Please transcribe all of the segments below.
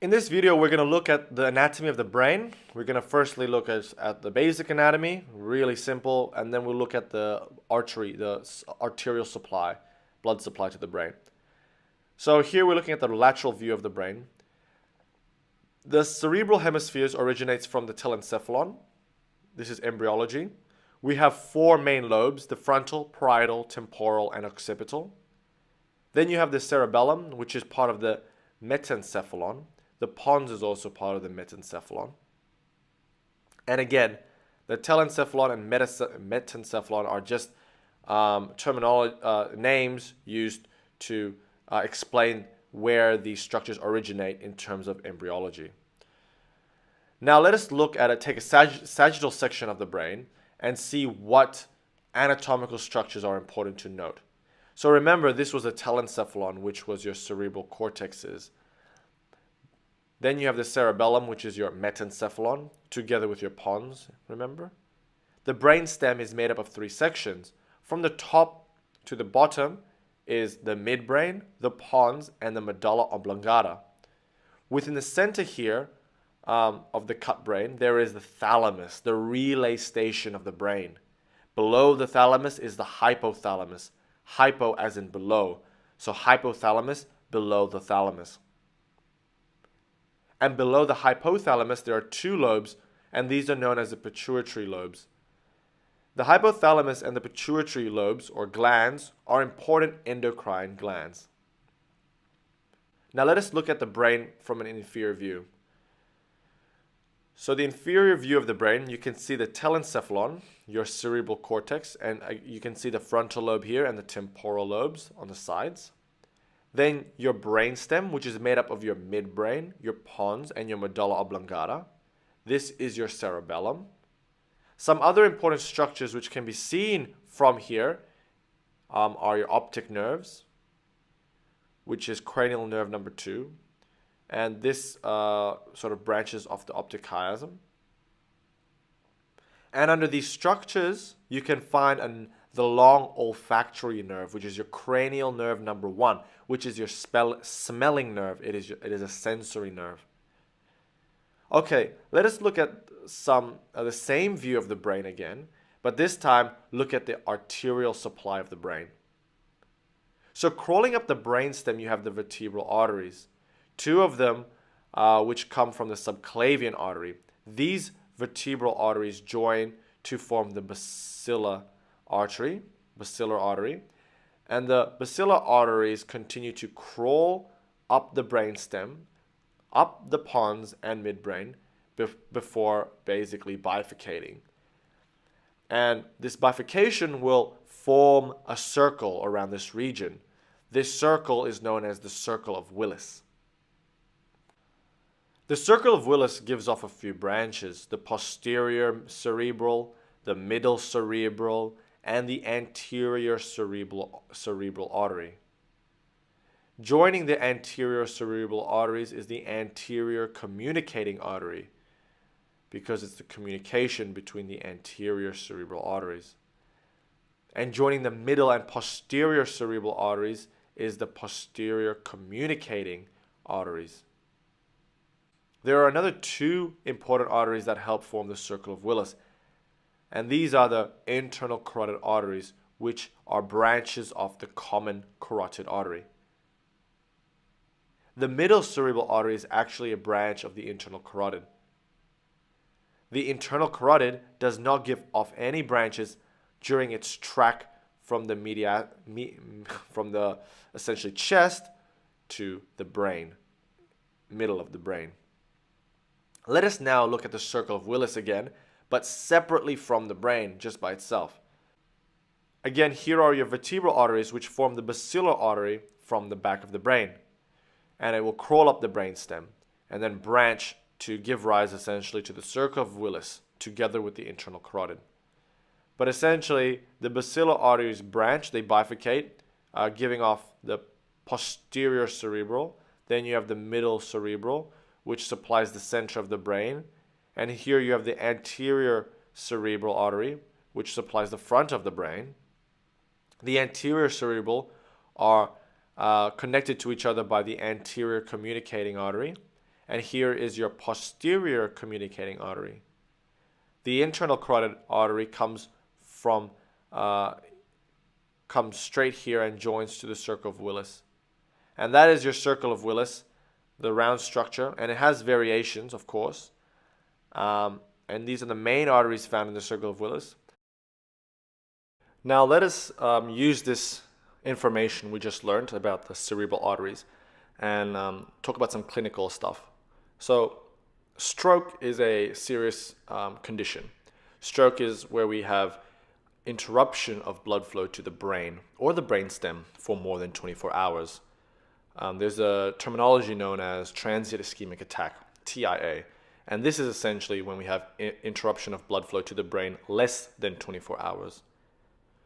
In this video, we're going to look at the anatomy of the brain. We're going to firstly look at the basic anatomy, really simple, and then we'll look at the arterial supply, blood supply to the brain. So here we're looking at the lateral view of the brain. The cerebral hemispheres originates from the telencephalon. This is embryology. We have four main lobes: the frontal, parietal, temporal, and occipital. Then you have the cerebellum, which is part of the metencephalon. The pons is also part of the metencephalon. And again, the telencephalon and metencephalon are just names used to explain where these structures originate in terms of embryology. Now let us take a sagittal section of the brain and see what anatomical structures are important to note. So remember, this was a telencephalon, which was your cerebral cortexes. Then you have the cerebellum, which is your metencephalon, together with your pons, remember? The brainstem is made up of three sections. From the top to the bottom is the midbrain, the pons, and the medulla oblongata. Within the center here of the cut brain, there is the thalamus, the relay station of the brain. Below the thalamus is the hypothalamus. Hypo as in below. So hypothalamus, below the thalamus. And below the hypothalamus, there are two lobes, and these are known as the pituitary lobes. The hypothalamus and the pituitary lobes, or glands, are important endocrine glands. Now let us look at the brain from an inferior view. So the inferior view of the brain, you can see the telencephalon, your cerebral cortex, and you can see the frontal lobe here and the temporal lobes on the sides. Then your brainstem, which is made up of your midbrain, your pons, and your medulla oblongata. This is your cerebellum. Some other important structures which can be seen from here are your optic nerves, which is cranial nerve number 2. And this sort of branches off the optic chiasm. And under these structures, you can find the long olfactory nerve, which is your cranial nerve number 1, which is your smelling nerve. It is a sensory nerve. Okay, let us look at the same view of the brain again, but this time look at the arterial supply of the brain. So crawling up the brainstem, you have the vertebral arteries. Two of them which come from the subclavian artery. These vertebral arteries join to form the basilar artery, and the basilar arteries continue to crawl up the brainstem, up the pons and midbrain before basically bifurcating. And this bifurcation will form a circle around this region. This circle is known as the circle of Willis. The circle of Willis gives off a few branches: the posterior cerebral, the middle cerebral, and the anterior cerebral artery. Joining the anterior cerebral arteries is the anterior communicating artery, because it's the communication between the anterior cerebral arteries. And joining the middle and posterior cerebral arteries is the posterior communicating arteries. There are another two important arteries that help form the circle of Willis, and these are the internal carotid arteries, which are branches of the common carotid artery. The middle cerebral artery is actually a branch of the internal carotid. The internal carotid does not give off any branches during its track from the essentially chest to the brain, middle of the brain. Let us now look at the circle of Willis again, but separately from the brain, just by itself. Again, here are your vertebral arteries, which form the basilar artery from the back of the brain. And it will crawl up the brainstem and then branch to give rise essentially to the circle of Willis together with the internal carotid. But essentially, the basilar arteries branch, they bifurcate, giving off the posterior cerebral. Then you have the middle cerebral, which supplies the center of the brain. And here you have the anterior cerebral artery, which supplies the front of the brain. The anterior cerebral are connected to each other by the anterior communicating artery. and here is your posterior communicating artery. The internal carotid artery comes straight here and joins to the circle of Willis. And that is your circle of Willis, the round structure, and it has variations, of course. And these are the main arteries found in the circle of Willis. Now let us use this information we just learned about the cerebral arteries and talk about some clinical stuff. So stroke is a serious condition. Stroke is where we have interruption of blood flow to the brain or the brainstem for more than 24 hours. There's a terminology known as transient ischemic attack, TIA, and this is essentially when we have interruption of blood flow to the brain less than 24 hours.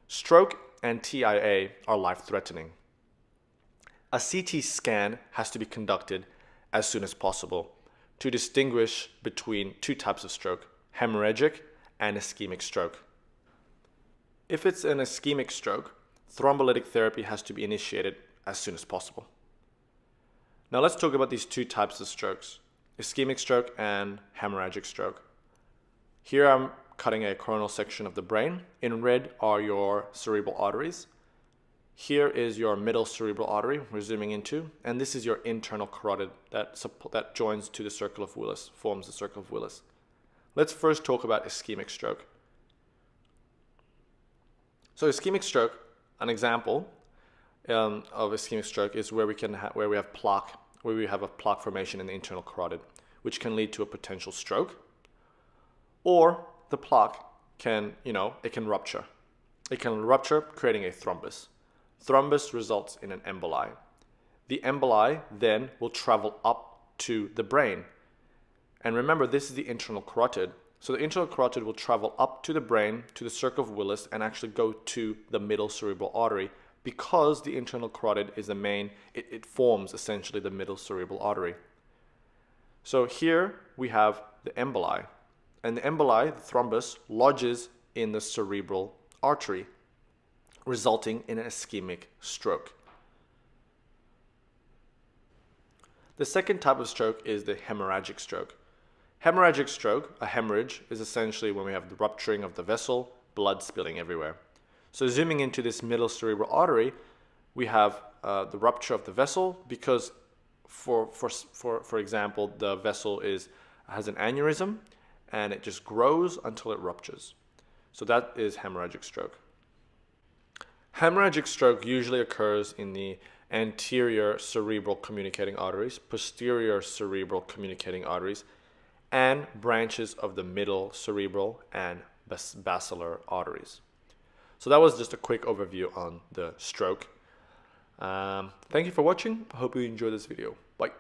Stroke and TIA are life-threatening. A CT scan has to be conducted as soon as possible to distinguish between two types of stroke, hemorrhagic and ischemic stroke. If it's an ischemic stroke, thrombolytic therapy has to be initiated as soon as possible. Now let's talk about these two types of strokes, ischemic stroke and hemorrhagic stroke. Here I'm cutting a coronal section of the brain. In red are your cerebral arteries. Here is your middle cerebral artery we're zooming into, and this is your internal carotid that joins to the circle of Willis, forms the circle of Willis. Let's first talk about ischemic stroke. So ischemic stroke, an example of ischemic stroke is where we have a plaque formation in the internal carotid, which can lead to a potential stroke, or the plaque can rupture. It can rupture, creating a thrombus. Thrombus results in an emboli. The emboli then will travel up to the brain. And remember, this is the internal carotid. So the internal carotid will travel up to the brain, to the circle of Willis, and actually go to the middle cerebral artery because the internal carotid is the main, it forms essentially the middle cerebral artery. So here we have the emboli. And the emboli, the thrombus, lodges in the cerebral artery, resulting in an ischemic stroke. The second type of stroke is the hemorrhagic stroke. Hemorrhagic stroke, a hemorrhage, is essentially when we have the rupturing of the vessel, blood spilling everywhere. So zooming into this middle cerebral artery, we have the rupture of the vessel because, for example, the vessel has an aneurysm and it just grows until it ruptures. So that is hemorrhagic stroke. Hemorrhagic stroke usually occurs in the anterior cerebral communicating arteries, posterior cerebral communicating arteries, and branches of the middle cerebral and basilar arteries. So that was just a quick overview on the stroke. Thank you for watching. I hope you enjoyed this video. Bye.